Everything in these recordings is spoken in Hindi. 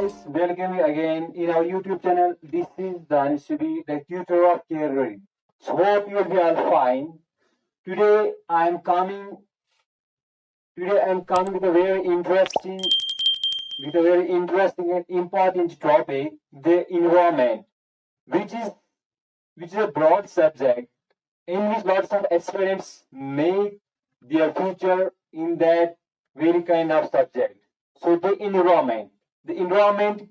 guys, welcome you again in our YouTube channel. This is Danishri, the tutor of Care Ready. So hope you will be all fine. Today I am coming. Today I am coming with a very interesting and important topic: the environment, which is a broad subject in which lots of aspirants make their future in that very kind of subject. So the environment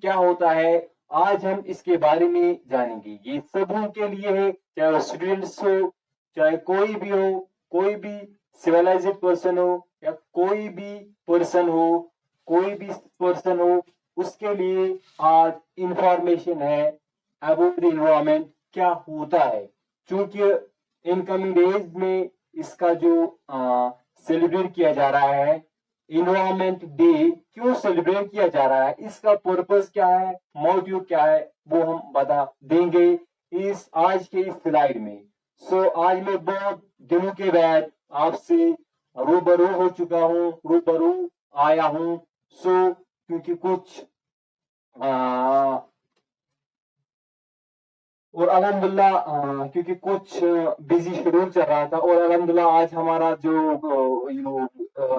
क्या होता है, आज हम इसके बारे में जानेंगे. ये सबों के लिए है, चाहे वो स्टूडेंट्स हो, चाहे कोई भी हो, कोई भी सिविलाइज्ड पर्सन हो या कोई भी पर्सन हो, उसके लिए आज इंफॉर्मेशन है अबाउट द इन्वायरमेंट, क्या होता है. क्योंकि इनकमिंग डेज में इसका जो सेलिब्रेट किया जा रहा है, इन्वायरमेंट डे क्यों सेलिब्रेट किया जा रहा है, इसका पर्पस क्या है, मोटिव क्या है, वो हम बता देंगे इस आज के इस स्लाइड में. सो आज मैं बहुत दिनों के बाद आपसे रूबरू हो चुका हूँ, रूबरू आया हूँ. सो क्योंकि कुछ और अल्हम्दुलिल्लाह क्योंकि कुछ बिजी शेड्यूल चल रहा था, और अल्हम्दुलिल्लाह आज हमारा जो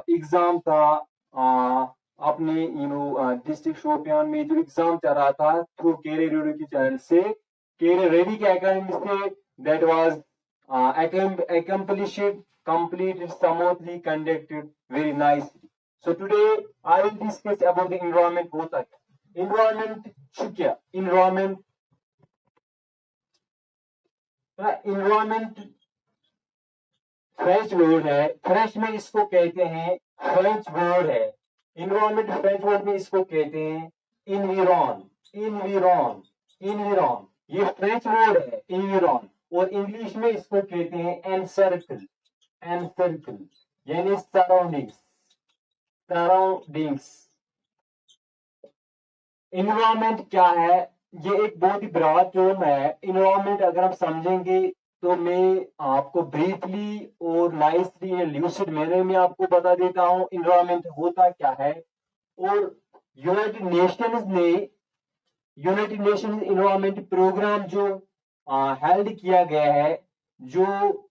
एग्जाम था अपने डिस्ट्रिक्ट शोपियान में जो एग्जाम चल रहा था थ्रू केरे रेडियो के चैनल से, केरे रेडी के एकेडमी से, that was accomplished, completed, smoothly conducted, very nicely. So today I will discuss about the environment. होता है environment क्या, environment फ्रेंच वर्ड है, फ्रेंच में इसको कहते हैं, फ्रेंच वर्ड है इन्वायरमेंट, फ्रेंच वर्ड में इसको कहते हैं इन्विरॉन. ये फ्रेंच वर्ड है इन्विरॉन, और इंग्लिश में इसको कहते हैं एनसर्कल, यानी सराउंडिंग्स. इन्वायरमेंट क्या है, ये एक बहुत ही ब्रॉड टर्म है. इन्वायरमेंट अगर हम समझेंगे तो मैं आपको ब्रीफली और नाइसली या ल्यूसिड मैनर में आपको बता देता हूं इन्वायरमेंट होता क्या है. और यूनाइटेड नेशंस इन्वायरमेंट प्रोग्राम जो हेल्ड किया गया है, जो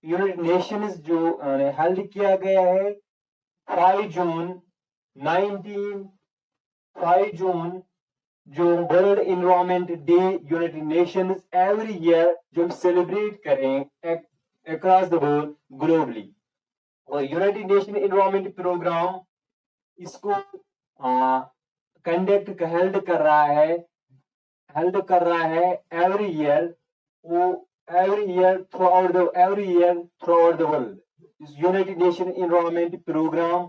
यूनाइटेड नेशंस जो हेल्ड किया गया है 5 जून जो world environment day United Nations every year जो हम सेलिब्रेट करें अक्रॉस द वर्ल्ड ग्लोबली. और यूनाइटेड नेशन इन्वायरमेंट प्रोग्राम इसको कंडक्ट हेल्ड कर रहा है every year throughout the world. United Nation environment programme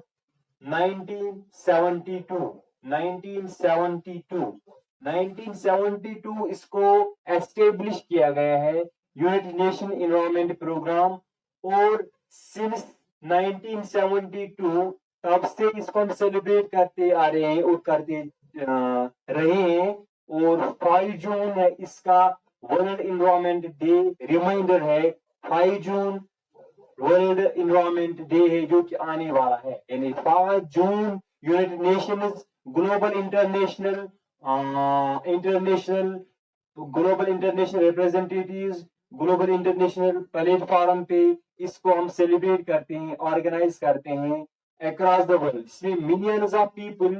1972 इसको एस्टेब्लिश किया गया है यूनाइटेड नेशन इन्वायरमेंट प्रोग्राम. और सिंस 1972 तब से इसको हम सेलिब्रेट करते आ रहे हैं और करते रहे हैं. और 5 जून है इसका वर्ल्ड इन्वायरमेंट डे, रिमाइंडर है 5 जून वर्ल्ड इन्वायरमेंट डे है जो कि आने वाला है. यानी 5 जून United Nations global international representatives global international platform पे इसको हम सेलिब्रेट करते हैं, ऑर्गेनाइज करते हैं अक्रॉस द वर्ल्ड. इसमें मिलियंस ऑफ पीपल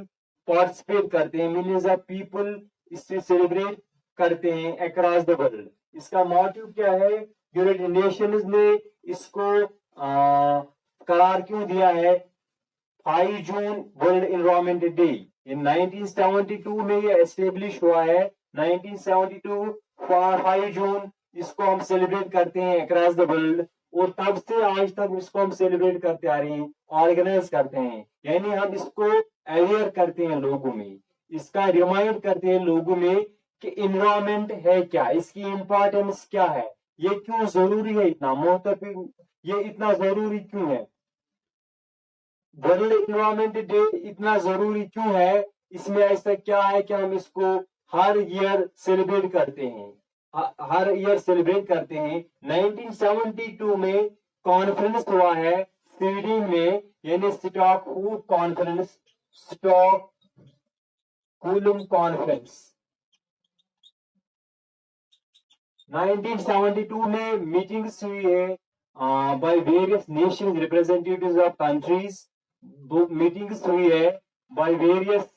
पार्टिसिपेट करते हैं, मिलियंस ऑफ पीपल इससे सेलिब्रेट करते हैं अक्रॉस द वर्ल्ड. इसका मोटिव क्या है, यूनाइटेड नेशंस ने इसको करार क्यों दिया है 5 जून वर्ल्ड इन्वायरमेंट डे. इन 1972 में ये एस्टेब्लिश हुआ है. 1972 5 जून इसको हम सेलिब्रेट करते हैं अक्रॉस द वर्ल्ड, और तब से आज तक इसको हम सेलिब्रेट करते आ रहे हैं, ऑर्गेनाइज करते हैं. यानी हम इसको अवेयर करते हैं लोगों में, इसका रिमाइंड करते हैं लोगों में कि इन्वायरमेंट है क्या, इसकी इंपॉर्टेंस क्या है, ये क्यों जरूरी है, इतना महत्वपूर्ण, ये इतना जरूरी क्यों है, वर्ल्ड इन्वायरमेंट डे इतना जरूरी क्यों है. इसमें ऐसा क्या है कि हम इसको हर ईयर सेलिब्रेट करते हैं. 1972 में कॉन्फ्रेंस हुआ है स्वीडन में, यानी स्टॉकहोम कॉन्फ्रेंस कूलम कॉन्फ्रेंस। 1972 में मीटिंग्स हुई है by various Nations representatives of countries. Meetings हुई है by various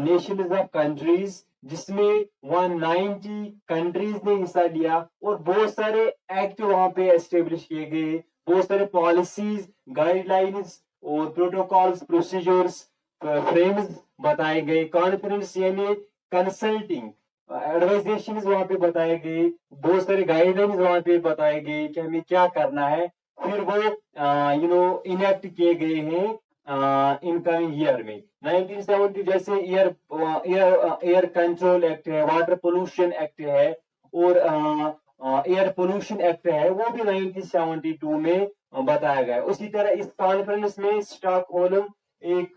Nations of countries, जिसमें 190 कंट्रीज ने हिस्सा लिया और बहुत सारे एक्ट वहां पे एस्टेब्लिश किए गए, बहुत सारे पॉलिसीज, गाइडलाइंस और प्रोटोकॉल्स, प्रोसीजर्स, फ्रेम्स बताए गए। कॉन्फ्रेंस यानी कंसल्टिंग एडवाइजेशन वहां पे बताए गए, बहुत सारे गाइडलाइंस वहां पे बताए गए कि हमें क्या करना है। फिर वो इनेक्ट किए गए हैं इनकमिंग ईयर में। 1970 जैसे एयर कंट्रोल एक्ट है, वाटर पोल्यूशन एक्ट है और एयर पोल्यूशन एक्ट है, वो भी 1972 में बताया गया। उसी तरह इस कॉन्फ्रेंस में स्टॉकहोल्म एक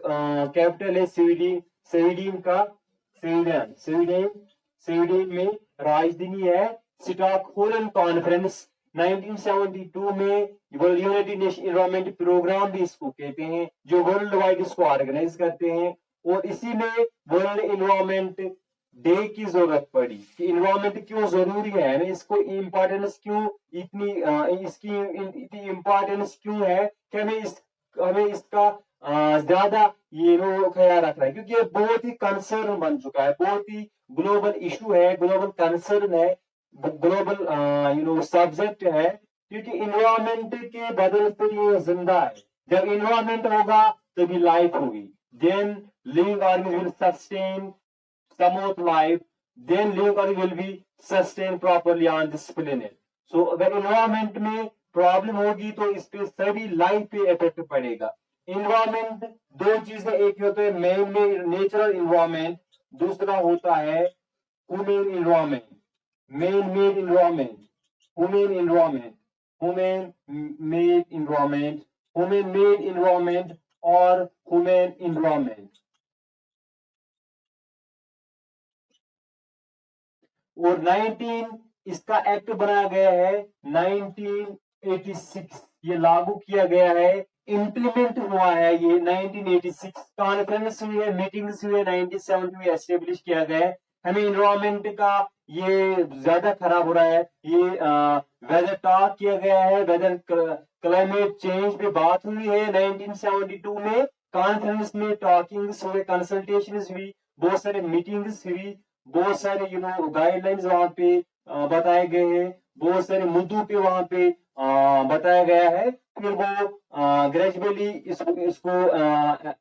कैपिटल है स्वीडन, स्वीडन का स्वीडन स्वीडन स्वीडन में राजधानी है। स्टॉकहोल्म कॉन्फ्रेंस 1972 में यूनाइटेड नेशन एनवायरमेंट प्रोग्राम भी इसको कहते हैं, जो वर्ल्ड वाइड इसको ऑर्गेनाइज करते हैं। और इसी में वर्ल्ड एनवायरमेंट डे की जरूरत पड़ी कि इन्वायरमेंट क्यों जरूरी है, हमें इसको इम्पोर्टेंस क्यों इतनी इसकी इतनी इम्पोर्टेंस क्यों है कि हमें इसका ज्यादा ख्याल रखना है, क्योंकि ये बहुत ही कंसर्न बन चुका है, बहुत ही ग्लोबल इशू है, ग्लोबल कंसर्न है, ग्लोबल सब्जेक्ट है। क्योंकि इन्वायरमेंट के बदल से ये जिंदा है। जब इन्वायरमेंट होगा तभी लाइफ होगी। Then living organism will sustain smooth life, then living organism will be sustain properly on this planet. So अगर इन्वायरमेंट में प्रॉब्लम होगी तो इस पे सभी लाइफ पे इफेक्ट पड़ेगा। इन्वायरमेंट दो चीजें, एक होता है मैन मेड नेचुरल इन्वायरमेंट, दूसरा होता है human environment, man made environment, human environment, human made environment, human made environment और ह्यूमन इन्वायरमेंट। और 19 इसका एक्ट बनाया गया है 1986, ये लागू किया गया है, इंप्लीमेंट हुआ है ये 1986। कॉन्फ्रेंस हुई है, मीटिंग्स हुई है, 1970 में एस्टेब्लिश किया गया है। हमें इन्वायरमेंट का ये ज्यादा खराब हो रहा है, ये वेदर टॉक किया गया है, वेदर क्लाइमेट चेंज पे बात हुई है 1972 में। कॉन्फ्रेंस में टॉकिंग्स हुए, कंसल्टेशंस हुई, बहुत सारे मीटिंग्स हुई, बहुत सारे गाइडलाइंस वहां पे बताए गए हैं, बहुत सारे मुद्दों पे वहां पे बताया गया है। फिर वो ग्रेजुअली इसको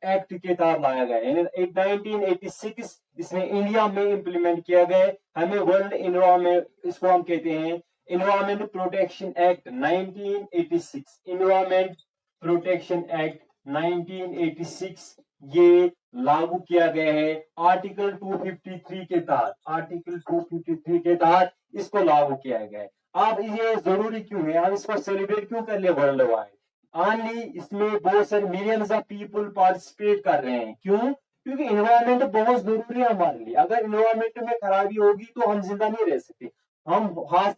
एक्ट के तहत लाया गया है। 1986 इसमें इंडिया में इंप्लीमेंट किया गया है। हमें वर्ल्ड इन्वायरमेंट, इसको हम कहते हैं environment protection act 1986, environment protection act 1986 ये लागू किया गया है आर्टिकल 253 के तहत, आर्टिकल 253 के तहत इसको लागू किया गया है। अब ये जरूरी क्यों है, हम इसको सेलिब्रेट क्यों कर ले वर्ल्ड वाइड? ऑनली इसमें बहुत सारे मिलियंस ऑफ पीपल पार्टिसिपेट कर रहे हैं, क्यों? क्योंकि इन्वायरमेंट बहुत जरूरी है हमारे लिए। अगर इन्वायरमेंट में खराबी होगी तो हम जिंदा नहीं रह सकते। हम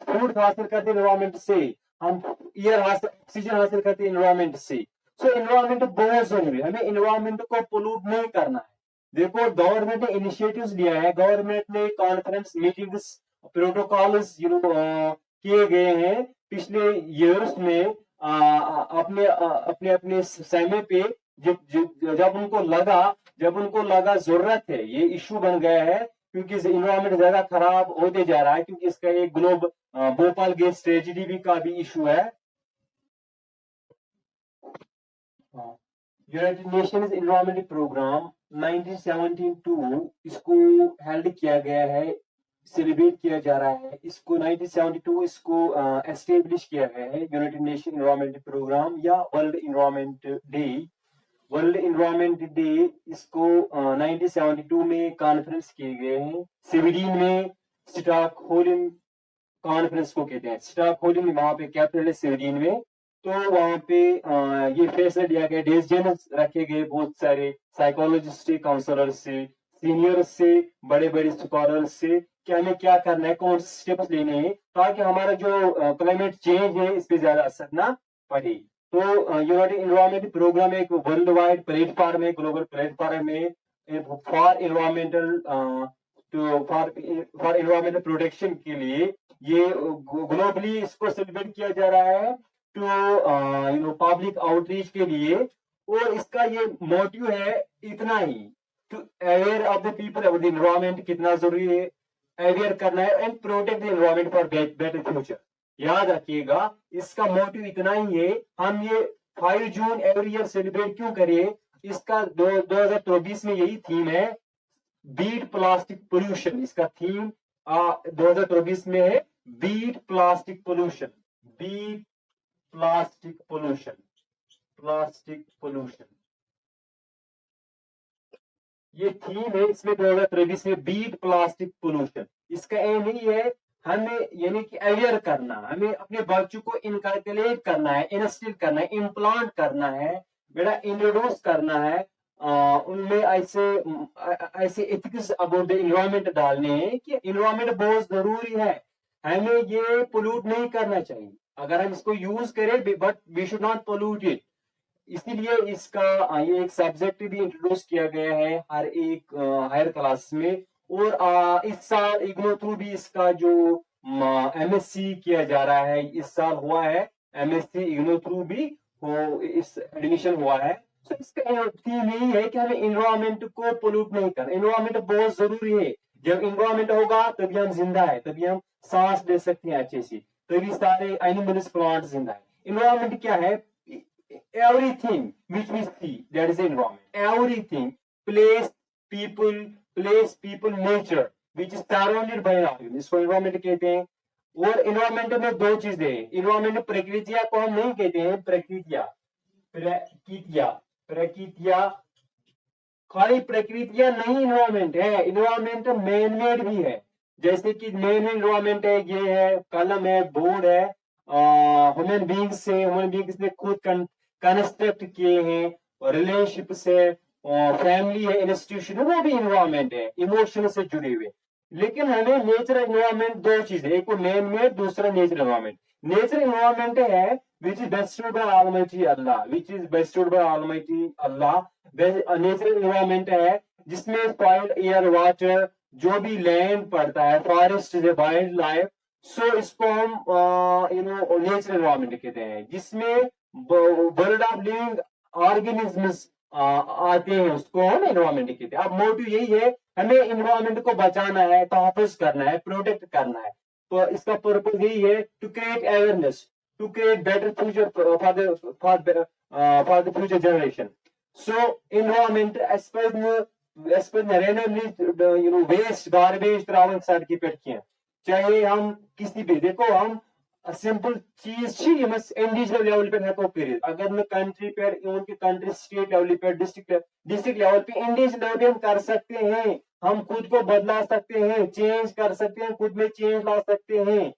फूड हासिल करते हैं इन्वायरमेंट से, हम ऑक्सीजन हासिल करते हैं इन्वायरमेंट से। सो इन्वायरमेंट बहुत जरूरी है, हमें इन्वायरमेंट को पोल्यूट नहीं करना है। देखो गवर्नमेंट ने इनिशिएटिव्स लिया है, गवर्नमेंट ने कॉन्फ्रेंस मीटिंग्स प्रोटोकॉल्स किए गए हैं पिछले ईयर्स में। अपने अपने अपने समय पे जब उनको लगा जरूरत है, ये इशू बन गया है क्योंकि इन्वायरमेंट ज्यादा खराब होते जा रहा है, क्योंकि इसका एक भोपाल गैस ट्रेजिडी भी का भी इशू है। यूनाइटेड नेशंस एनवायरमेंट प्रोग्राम 1972 इसको हेल्ड किया गया है, सेलिब्रेट किया जा रहा है इसको। 1972 इसको एस्टेब्लिश किया गया है यूनाइटेड नेशन एनवायरमेंट प्रोग्राम या world environment day. World environment day इसको 1972 में कॉन्फ्रेंस किए गए हैं स्वीडन में, स्टॉकहोल्म कॉन्फ्रेंस को कहते हैं। स्टॉकहोल्म वहां पे कैपिटल है स्वीडन में। तो वहां पे ये फैसला लिया गया, डिसीजन रखे गए बहुत सारे साइकोलॉजिस्ट से, काउंसलर से, सीनियर से, बड़े बड़े स्कॉलर्स से कि हमें क्या करना है, कौन से स्टेप्स लेने हैं ताकि हमारा जो क्लाइमेट चेंज है इस पे ज्यादा असर ना पड़े। तो यूनाइटेड एनवायरमेंट प्रोग्राम एक वर्ल्ड वाइड प्लेटफॉर्म है, ग्लोबल प्लेटफॉर्म है for environmental for environmental protection के लिए ये ग्लोबली इसको सेलिब्रेट किया जा रहा है टू पब्लिक आउटरीच के लिए। और इसका ये मोटिव है इतना ही, to aware of the people about the environment, कितना जरूरी है अवेयर करना है, and protect the environment for better future. याद रखिएगा इसका मोटिव इतना ही है। हम ये 5 जून एवरी ईयर सेलिब्रेट क्यों करें, इसका 2024 में यही थीम है, बीट प्लास्टिक पोल्यूशन। इसका थीम 2024 में है beat plastic pollution, beat plastic pollution, plastic pollution ये थीम है इसमें 2023 में, बीट प्लास्टिक पोल्यूशन। इसका एम ही है हमें यानी कि अवेयर करना, हमें अपने बच्चों को इनकलकुलेट करना है, इंस्टिल करना है, इम्प्लांट करना है, बेटा इंट्रोड्यूस करना है उनमें ऐसे एथिक्स अबाउट द इन्वायरमेंट डालने हैं कि इन्वायरमेंट बहुत जरूरी है, हमें ये पोल्यूट नहीं करना चाहिए। अगर हम इसको यूज करें but we should not pollute it. इसीलिए इसका ये एक सब्जेक्ट भी इंट्रोड्यूस किया गया है हर एक हायर क्लास में। और इस साल इग्नो थ्रू भी इसका जो एमएससी किया जा रहा है, इस साल हुआ है एमएससी इग्नो थ्रू भी हो, इस एडमिशन हुआ है। तो इसका थीम यही है कि हमें इन्वायरमेंट को पोल्यूट नहीं करना, इन्वायरमेंट बहुत जरूरी है। जब इन्वायरमेंट होगा तभी हम जिंदा है, तभी हम सांस ले सकते हैं अच्छे से, तभी सारे एनिमल्स प्लांट जिंदा है। इन्वायरमेंट क्या है, everything which we see, that is the environment, everything, place people nature which is surrounded by environment, इसको environment कहते हैं। और environment में दो चीजें हैं, environment प्रकृतिया को हम नहीं कहते हैं, प्रकृतिया खाली प्रकृतिया नहीं environment है, environment मैन मेड भी है। जैसे कि मेन environment है, ये है कलम है, बोर्ड है, ह्यूमन बींग्स ने खुद कंस्ट्रक्ट किए हैं, रिलेशनशिप से, फैमिली है, इंस्टीट्यूशन है, वो भी इन्वायरमेंट है, इमोशन से जुड़े हुए। लेकिन हमें नेचर एनवायरमेंट दो चीजें, एक को मैन मेड, दूसरा नेचर एनवायरमेंट। नेचर एनवायरमेंट है which is vested by almighty Allah, which is vested by almighty Allah. Nature environment है जिसमें सॉइल, एयर, वाटर, जो भी लैंड पड़ता है, फॉरेस्ट, वाइल्ड लाइफ, सो इसको हम नेचर एनवायरमेंट कहते हैं, जिसमें वर्ल्ड ऑफ लिविंग ऑर्गेनिजम्स आते हैं, उसको हम एनवायरमेंट कहते हैं। अब मोटिव यही है, हमें एनवायरमेंट को बचाना है, तहफ़्फ़ुज़ करना है, प्रोटेक्ट करना है। तो इसका पर्पज यही है to create awareness, to create better future for the future generation. So environment एज पर रैंडमली वेस्ट गार्बेज त्रावन सड़की पे कह, चाहे हम किसी भी, देखो हम सिंपल चीज इंडिविजुअल लेवल पे हेको कर, अगर मैं कंट्री पे, उनकी कंट्री स्टेट लेवल पे, डिस्ट्रिक्ट लेवल पे, इंडिविजुअल लेवल पे हम कर सकते हैं, हम खुद को बदला सकते हैं, चेंज कर सकते हैं, खुद में चेंज ला सकते हैं।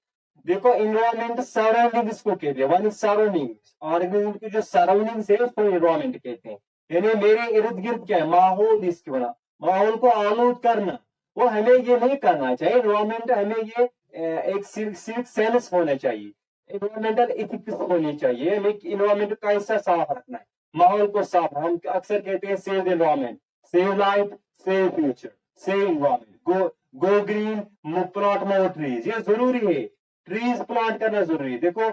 देखो इन्वायरमेंट सराउंडिंग्स को कहते हैं, वन इज सराउंडिंग्स, ऑर्गेनिज्म की जो सराउंडिंग्स है उसको इन्वायरमेंट कहते हैं। यानी मेरे इर्द गिर्द क्या है, माहौल, इसकी बना माहौल को आलूद करना, वो हमें ये नहीं करना चाहिए। इन्वायरमेंट हमें ये एक सिविक सेंस होना चाहिए, इन्वायरमेंटल एथिक्स होनी चाहिए, हमें इन्वायरमेंट का हिस्सा साफ रखना है, माहौल को साफ। हम अक्सर कहते हैं save the environment, save life, save future, save environment, go green, plant more trees, ये जरूरी है, ट्रीज प्लांट करना जरूरी है। देखो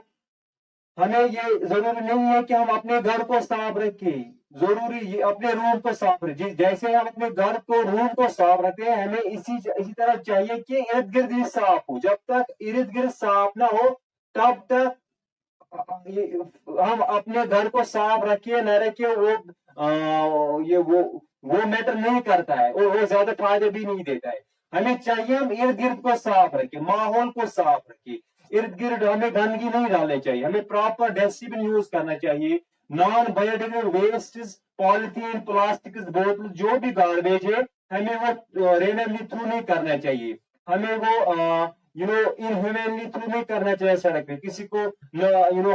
हमें ये जरूरी नहीं है कि हम अपने घर को साफ रखें, जरूरी ये अपने रूम को साफ रखें, जैसे हम अपने घर को, रूम को साफ रखते हैं, हमें इसी तरह चाहिए कि इर्द गिर्द भी साफ हो। जब तक इर्द गिर्द साफ ना हो तब तक हम अपने घर को साफ रखिए न रखिए, वो मैटर नहीं करता है, वो ज्यादा फायदे भी नहीं देता है। हमें चाहिए हम इर्द गिर्द को साफ रखें, माहौल को साफ रखें, इर्द गिर्द हमें गंदगी नहीं डालनी चाहिए, हमें प्रॉपर डस्टबिन यूज करना चाहिए, non biodegradable waste, polythene, plastic, बोतल, जो भी गार्बेज है हमें वो रेंडमली थ्रू नहीं करना चाहिए, हमें वो इनह्यूमनली थ्रू नहीं करना चाहिए, सड़क पे किसी को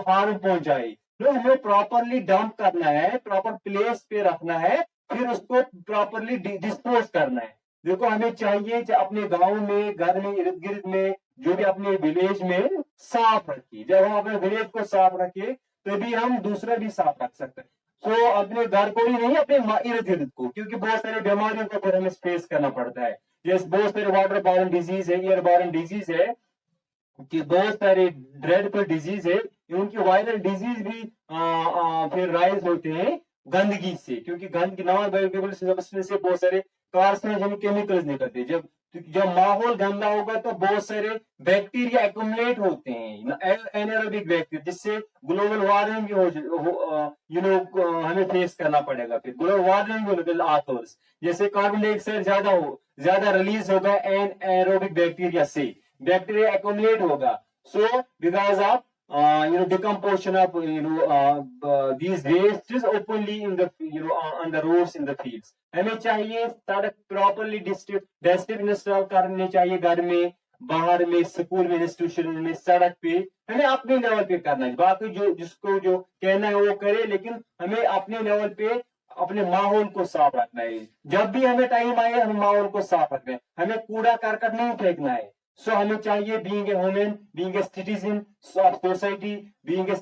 हार्म पहुंचाए। तो हमें प्रॉपरली डंप करना है, प्रॉपर प्लेस पे रखना है, फिर उसको प्रॉपरली डिस्पोज करना है। देखो हमें चाहिए अपने गांव में, घर में, इर्द गिर्द में, जो भी अपने विलेज में साफ रखिए। जब हम अपने विलेज को साफ रखिए तभी हम दूसरा भी साफ रख सकते हैं। सो अपने घर को ही नहीं, अपने इर्द गिर्द को, क्योंकि बहुत सारी बीमारियों को फिर हमें फेस करना पड़ता है। जैसे बहुत सारे वाटर बॉर्न डिजीज है, एयर बॉर्न डिजीज है, कि बहुत सारे ड्रेडफुल डिजीज है, उनकी वायरल डिजीज भी फिर राइज होते हैं गंदगी से, क्योंकि गंदगी नॉन बायोडिग्रेडेबल सब्सटेंस से बहुत सारे कार्सिनोजेनिक केमिकल्स निकलते हैं। जब माहौल गंदा होगा तो बहुत सारे बैक्टीरिया एक्यूमुलेट होते हैं, एनारोबिक बैक्टीरिया, जिससे ग्लोबल वार्मिंग हमें फेस करना पड़ेगा। फिर ग्लोबल वार्मिंग आथर्स, जैसे कार्बन डाइऑक्साइड ज्यादा रिलीज होगा एनारोबिक बैक्टीरिया से, बैक्टीरिया एक्यूमुलेट होगा। So because of decomposition of these wastes openly in the on the roads in the fields। हमें चाहिए सड़क प्रॉपरली डस्टबिन इंस्टॉल करने चाहिए, घर में, बाहर में, स्कूल में, इंस्टीट्यूशन में, सड़क पे। हमें अपने लेवल पे करना है, बाकी जो जिसको जो कहना है वो करे, लेकिन हमें अपने लेवल पे अपने माहौल को साफ रखना है। जब भी हमें टाइम आए हमें माहौल को साफ रखना है, हमें कूड़ा करकट नहीं फेंकना है। सो हमें चाहिए being a human, being a citizen of society, being a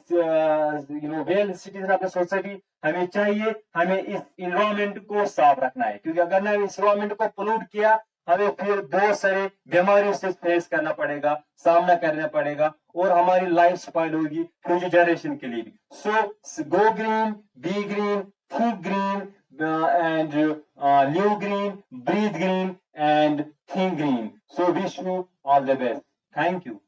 well citizen of the society, हमें चाहिए हमें इस इन्वायरमेंट को साफ रखना है, क्योंकि अगर ना इस इन्वायरमेंट को पोल्यूट किया हमें फिर बहुत सारे बीमारियों से फेस करना पड़ेगा, सामना करना पड़ेगा, और हमारी लाइफ स्पॉइल होगी फ्यूचर जनरेशन के लिए भी। So go green, be green, think green, and live green, breathe green, and think green. So wish you all the best. Thank you.